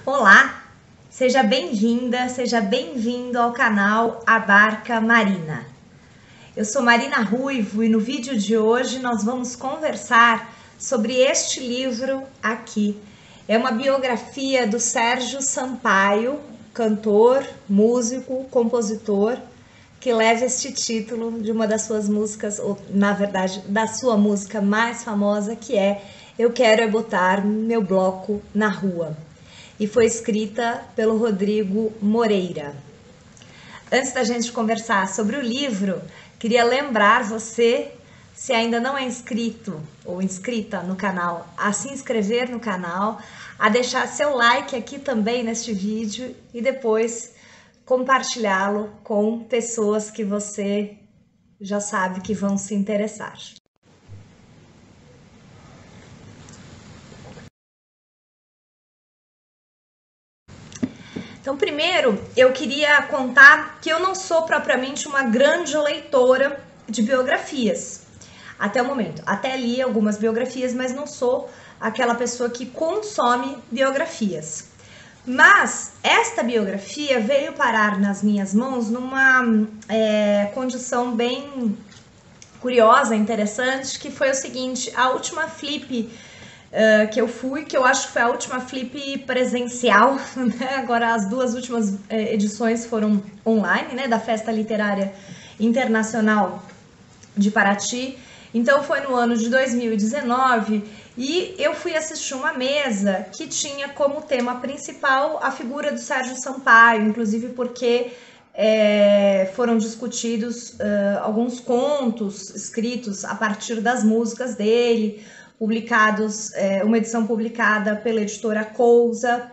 Olá, seja bem-vinda, seja bem-vindo ao canal A Barca Marina. Eu sou Marina Ruivo e no vídeo de hoje nós vamos conversar sobre este livro aqui. É uma biografia do Sérgio Sampaio, cantor, músico, compositor, que leva este título de uma das suas músicas, ou na verdade da sua música mais famosa, que é Eu Quero Botar Meu Bloco na Rua. E foi escrita pelo Rodrigo Moreira. Antes da gente conversar sobre o livro, queria lembrar você, se ainda não é inscrito ou inscrita no canal, a se inscrever no canal, a deixar seu like aqui também neste vídeo e depois compartilhá-lo com pessoas que você já sabe que vão se interessar. Então, primeiro, eu queria contar que eu não sou propriamente uma grande leitora de biografias, até o momento. Até li algumas biografias, mas não sou aquela pessoa que consome biografias. Mas esta biografia veio parar nas minhas mãos numa condição bem curiosa, interessante, que foi o seguinte: a última flip que eu fui, que eu acho que foi a última flip presencial, né? Agora as duas últimas edições foram online, né, da Festa Literária Internacional de Paraty. Então foi no ano de 2019 e eu fui assistir uma mesa que tinha como tema principal a figura do Sérgio Sampaio, inclusive porque foram discutidos alguns contos escritos a partir das músicas dele, publicados, uma edição publicada pela editora Cousa,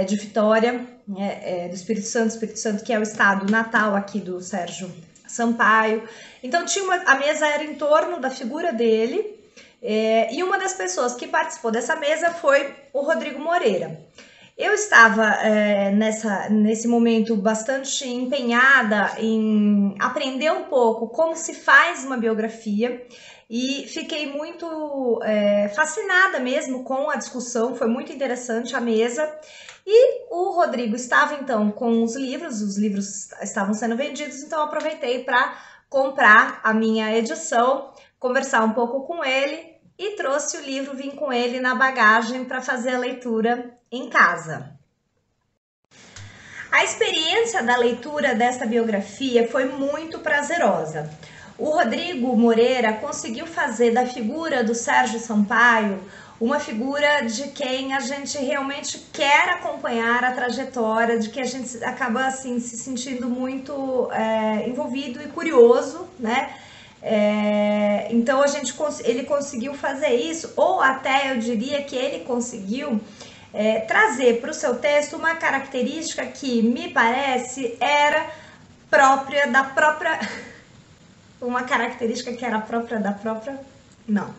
de Vitória, do Espírito Santo, que é o estado natal aqui do Sérgio Sampaio. Então a mesa era em torno da figura dele, e uma das pessoas que participou dessa mesa foi o Rodrigo Moreira. Eu estava nesse momento bastante empenhada em aprender um pouco como se faz uma biografia e fiquei muito fascinada mesmo com a discussão, foi muito interessante a mesa. E o Rodrigo estava então com os livros estavam sendo vendidos, então eu aproveitei para comprar a minha edição, conversar um pouco com ele e trouxe o livro, vim com ele na bagagem para fazer a leitura em casa. A experiência da leitura desta biografia foi muito prazerosa. O Rodrigo Moreira conseguiu fazer da figura do Sérgio Sampaio uma figura de quem a gente realmente quer acompanhar a trajetória, de que a gente acaba assim se sentindo muito envolvido e curioso, né? Então ele conseguiu fazer isso, ou até eu diria que ele conseguiu trazer para o seu texto uma característica que me parece era própria da própria... uma característica que era própria da própria... não.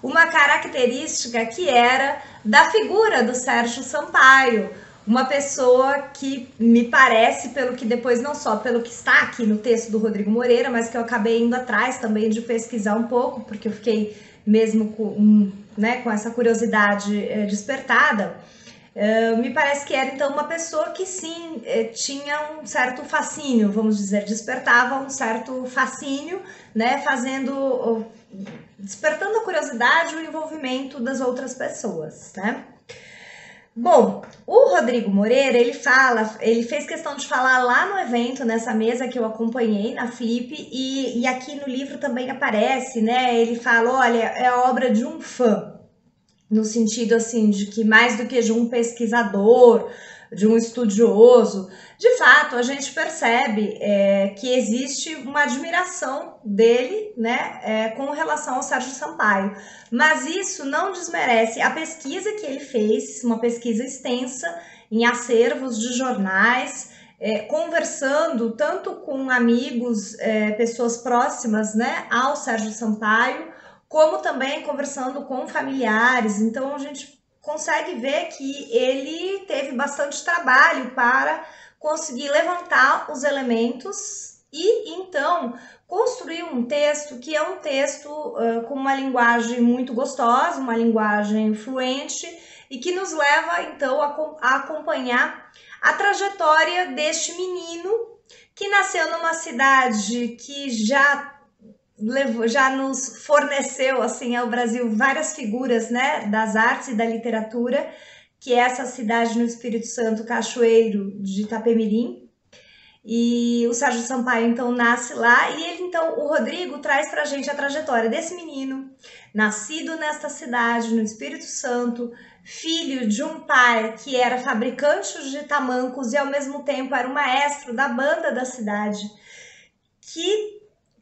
Uma característica que era da figura do Sérgio Sampaio, uma pessoa que me parece, pelo que depois, não só pelo que está aqui no texto do Rodrigo Moreira, mas que eu acabei indo atrás também de pesquisar um pouco, porque eu fiquei mesmo com essa curiosidade despertada, me parece que era então uma pessoa que sim, tinha um certo fascínio, vamos dizer, despertava um certo fascínio, né, despertando a curiosidade e o envolvimento das outras pessoas, né? Bom, o Rodrigo Moreira, ele fez questão de falar lá no evento, nessa mesa que eu acompanhei, na Flip, e aqui no livro também aparece, né? Ele fala, olha, é a obra de um fã, no sentido assim, de que mais do que de um pesquisador, de um estudioso, de fato a gente percebe que existe uma admiração dele, né, com relação ao Sérgio Sampaio, mas isso não desmerece a pesquisa que ele fez, uma pesquisa extensa em acervos de jornais, conversando tanto com amigos, pessoas próximas, né, ao Sérgio Sampaio, como também conversando com familiares. Então a gente consegue ver que ele teve bastante trabalho para conseguir levantar os elementos e então construir um texto que é um texto com uma linguagem muito gostosa, uma linguagem fluente e que nos leva então a acompanhar a trajetória deste menino que nasceu numa cidade que já nos forneceu assim ao Brasil várias figuras, né, das artes e da literatura, que é essa cidade no Espírito Santo, Cachoeiro de Itapemirim. E o Sérgio Sampaio então nasce lá, e ele então, o Rodrigo traz pra gente a trajetória desse menino, nascido nesta cidade, no Espírito Santo, filho de um pai que era fabricante de tamancos e ao mesmo tempo era o maestro da banda da cidade, que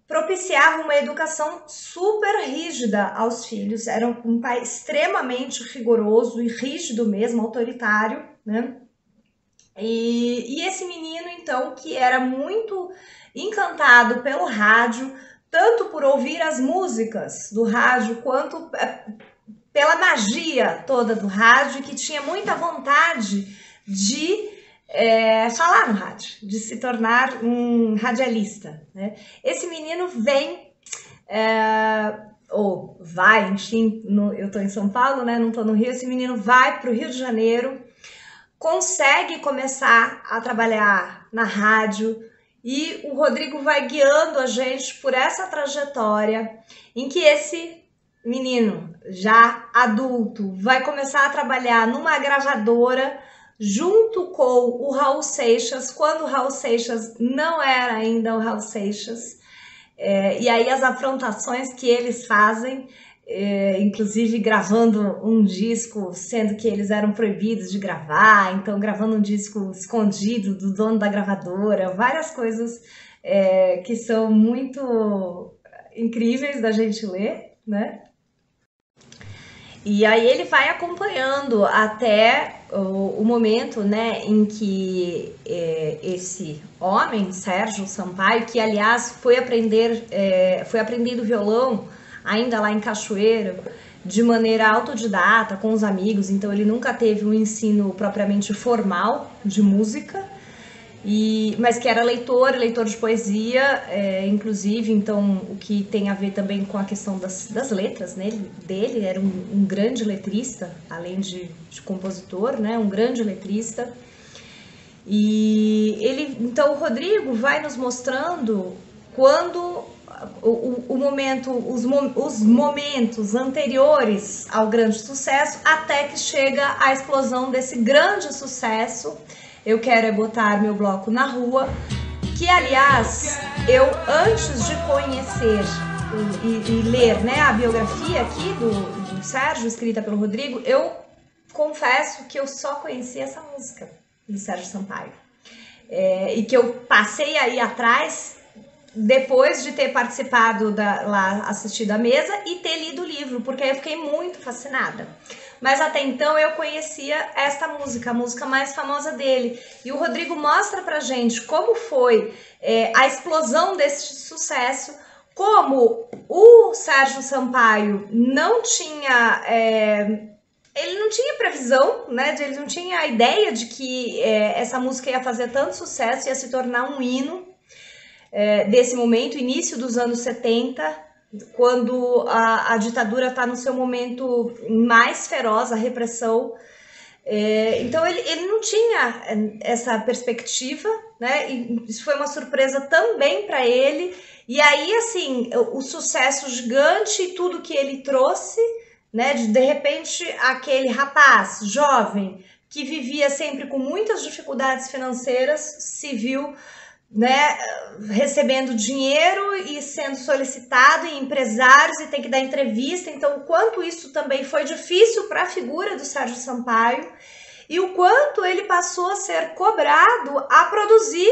propiciava uma educação super rígida aos filhos. Era um pai extremamente rigoroso e rígido mesmo, autoritário, né? E esse menino, então, que era muito encantado pelo rádio, tanto por ouvir as músicas do rádio, quanto pela magia toda do rádio, que tinha muita vontade de falar no rádio, de se tornar um radialista, né? Esse menino vem, ou vai, enfim, eu tô em São Paulo, né? Não tô no Rio. Esse menino vai para o Rio de Janeiro, consegue começar a trabalhar na rádio, e o Rodrigo vai guiando a gente por essa trajetória em que esse menino, já adulto, vai começar a trabalhar numa gravadora junto com o Raul Seixas, quando o Raul Seixas não era ainda o Raul Seixas, e aí as afrontações que eles fazem, inclusive gravando um disco, sendo que eles eram proibidos de gravar, então gravando um disco escondido do dono da gravadora, várias coisas que são muito incríveis da gente ler, né? E aí ele vai acompanhando até o momento, né, em que esse homem, Sérgio Sampaio, que aliás foi aprendendo violão ainda lá em Cachoeiro, de maneira autodidata, com os amigos, então ele nunca teve um ensino propriamente formal de música, mas que era leitor de poesia, inclusive, então o que tem a ver também com a questão das letras, né? Dele era um grande letrista, além de compositor, né? Um grande letrista. E então o Rodrigo vai nos mostrando quando os momentos anteriores ao grande sucesso, até que chega a explosão desse grande sucesso. Eu quero botar meu bloco na rua, que aliás, eu antes de conhecer e ler, né, a biografia aqui do Sérgio, escrita pelo Rodrigo, eu confesso que eu só conhecia essa música do Sérgio Sampaio, e que eu passei aí atrás depois de ter participado lá, assistido a mesa e ter lido o livro, porque aí eu fiquei muito fascinada. Mas até então eu conhecia esta música, a música mais famosa dele. E o Rodrigo mostra pra gente como foi a explosão desse sucesso, como o Sérgio Sampaio não tinha... ele não tinha previsão, né? Ele não tinha a ideia de que essa música ia fazer tanto sucesso, ia se tornar um hino desse momento, início dos anos 70, quando a ditadura está no seu momento mais feroz, a repressão. Então ele não tinha essa perspectiva, né? E isso foi uma surpresa também para ele. E aí, assim, o sucesso gigante e tudo que ele trouxe, né? De repente, aquele rapaz jovem que vivia sempre com muitas dificuldades financeiras se viu, né, recebendo dinheiro e sendo solicitado em empresários e tem que dar entrevista. Então, o quanto isso também foi difícil para a figura do Sérgio Sampaio e o quanto ele passou a ser cobrado a produzir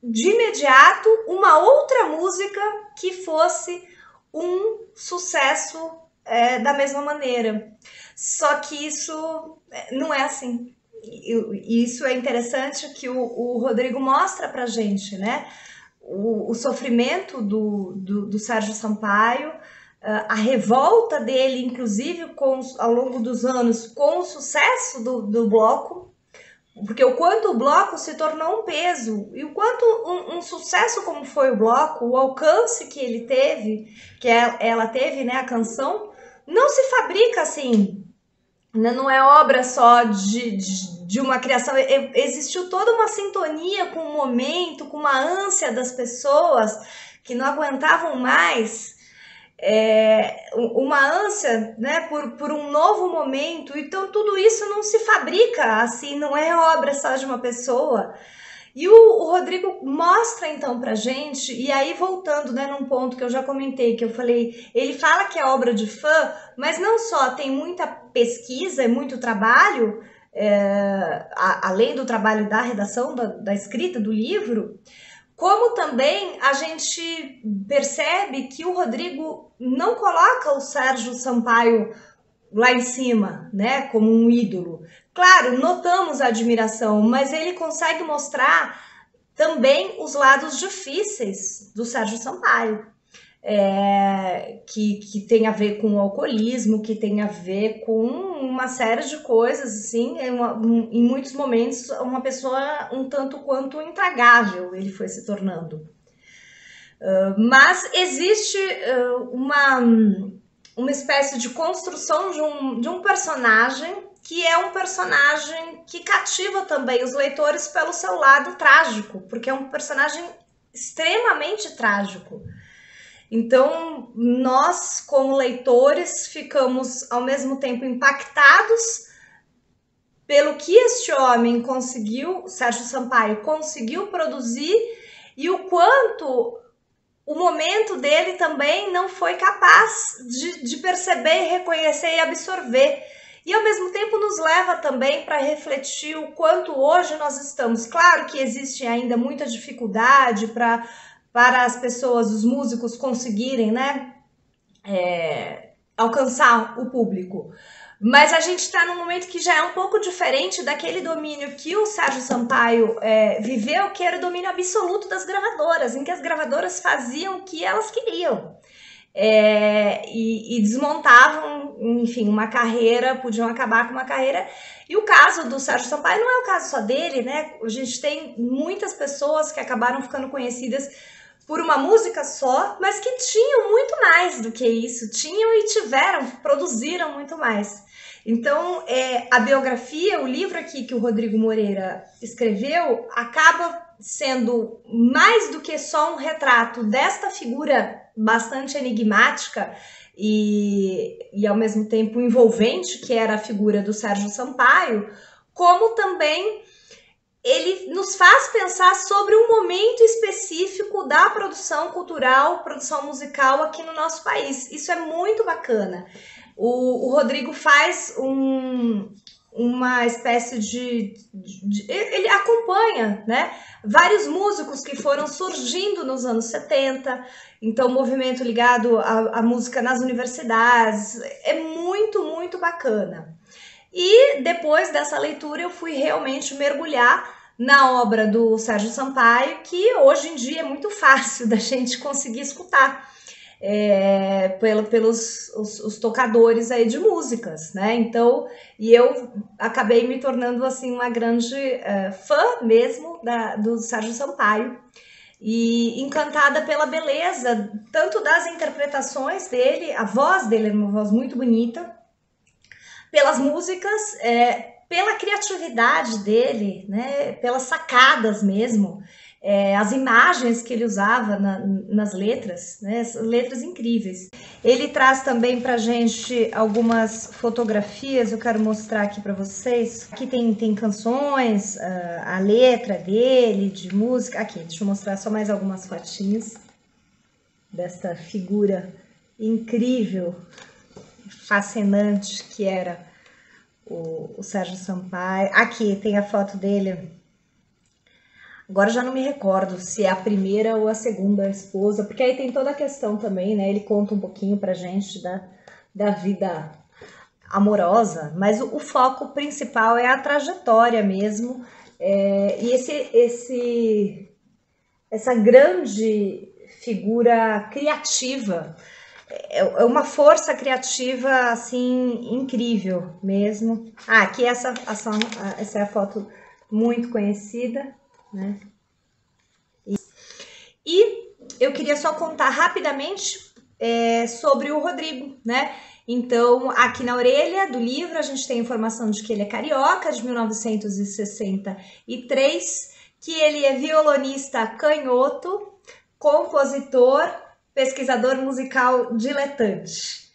de imediato uma outra música que fosse um sucesso da mesma maneira. Só que isso não é assim. E isso é interessante que o Rodrigo mostra pra gente, né? O sofrimento do Sérgio Sampaio, a revolta dele, inclusive ao longo dos anos, com o sucesso do bloco, porque o quanto o bloco se tornou um peso, e o quanto um sucesso como foi o bloco, o alcance que ele teve, que ela teve, né, a canção, não se fabrica assim não é obra só de uma criação, existiu toda uma sintonia com o momento, com uma ânsia das pessoas que não aguentavam mais, uma ânsia, né, por um novo momento. Então tudo isso não se fabrica assim, não é obra só de uma pessoa. E o Rodrigo mostra então pra gente, e aí voltando, né, num ponto que eu já comentei, que eu falei, ele fala que é obra de fã, mas não só tem muita pesquisa e muito trabalho, além do trabalho da redação, da escrita do livro, como também a gente percebe que o Rodrigo não coloca o Sérgio Sampaio lá em cima, né, como um ídolo. Claro, notamos a admiração, mas ele consegue mostrar também os lados difíceis do Sérgio Sampaio, que tem a ver com o alcoolismo, que tem a ver com uma série de coisas, assim, em muitos momentos uma pessoa um tanto quanto intragável ele foi se tornando. Mas existe uma espécie de construção de um personagem que é um personagem que cativa também os leitores pelo seu lado trágico, porque é um personagem extremamente trágico. Então, nós, como leitores, ficamos ao mesmo tempo impactados pelo que este homem conseguiu, Sérgio Sampaio, conseguiu produzir, e o quanto o momento dele também não foi capaz de perceber, reconhecer e absorver. E ao mesmo tempo nos leva também para refletir o quanto hoje nós estamos. Claro que existe ainda muita dificuldade para as pessoas, os músicos conseguirem, né, alcançar o público. Mas a gente está num momento que já é um pouco diferente daquele domínio que o Sérgio Sampaio viveu, que era o domínio absoluto das gravadoras, em que as gravadoras faziam o que elas queriam. E desmontavam, enfim, uma carreira, podiam acabar com uma carreira. E o caso do Sérgio Sampaio não é o caso só dele, né? A gente tem muitas pessoas que acabaram ficando conhecidas por uma música só, mas que tinham muito mais do que isso, tinham e tiveram, produziram muito mais. Então, a biografia, o livro aqui que o Rodrigo Moreira escreveu, acaba sendo mais do que só um retrato desta figura bastante enigmática e ao mesmo tempo envolvente, que era a figura do Sérgio Sampaio, como também ele nos faz pensar sobre um momento específico da produção cultural, produção musical aqui no nosso país. Isso é muito bacana. O Rodrigo faz uma espécie ele acompanha, né, vários músicos que foram surgindo nos anos 70, então movimento ligado à música nas universidades, é muito, muito bacana. E depois dessa leitura eu fui realmente mergulhar na obra do Sérgio Sampaio, que hoje em dia é muito fácil da gente conseguir escutar pelos os tocadores aí de músicas, né? Então, e eu acabei me tornando assim uma grande fã mesmo do Sérgio Sampaio e encantada pela beleza tanto das interpretações dele, a voz dele é uma voz muito bonita, pelas músicas, pela criatividade dele, né? Pelas sacadas mesmo. As imagens que ele usava nas letras, né? Letras incríveis. Ele traz também pra gente algumas fotografias, eu quero mostrar aqui para vocês. Aqui tem canções, a letra dele, de música. Aqui, deixa eu mostrar só mais algumas fotinhas desta figura incrível, fascinante que era o Sérgio Sampaio. Aqui tem a foto dele. Agora já não me recordo se é a primeira ou a segunda esposa, porque aí tem toda a questão também, né? Ele conta um pouquinho pra gente da vida amorosa, mas o foco principal é a trajetória mesmo. E essa grande figura criativa, é uma força criativa assim incrível mesmo. Aqui essa é a foto muito conhecida, né? E eu queria só contar rapidamente sobre o Rodrigo, né? Então, aqui na orelha do livro, a gente tem informação de que ele é carioca, de 1963, que ele é violonista canhoto, compositor, pesquisador musical diletante.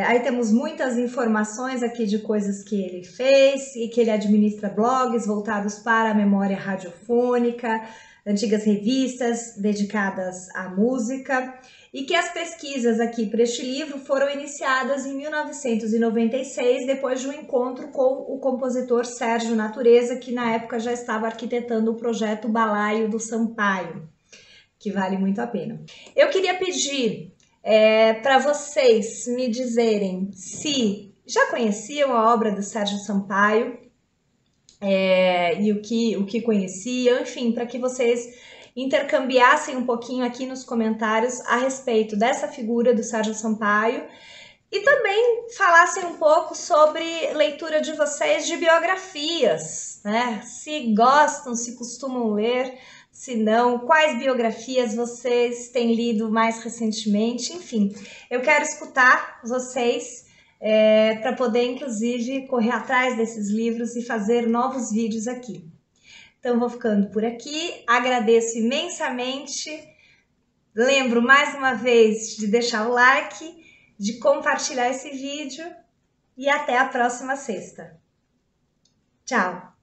Aí temos muitas informações aqui de coisas que ele fez e que ele administra blogs voltados para a memória radiofônica, antigas revistas dedicadas à música, e que as pesquisas aqui para este livro foram iniciadas em 1996, depois de um encontro com o compositor Sérgio Natureza, que na época já estava arquitetando o projeto Balaio do Sampaio, que vale muito a pena. Eu queria pedir para vocês me dizerem se já conheciam a obra do Sérgio Sampaio, e o que conheciam, enfim, para que vocês intercambiassem um pouquinho aqui nos comentários a respeito dessa figura do Sérgio Sampaio e também falassem um pouco sobre leitura de vocês de biografias, né? Se gostam, se costumam ler, se não, quais biografias vocês têm lido mais recentemente, enfim, eu quero escutar vocês para poder, inclusive, correr atrás desses livros e fazer novos vídeos aqui. Então, vou ficando por aqui, agradeço imensamente, lembro mais uma vez de deixar o like, de compartilhar esse vídeo e até a próxima sexta. Tchau!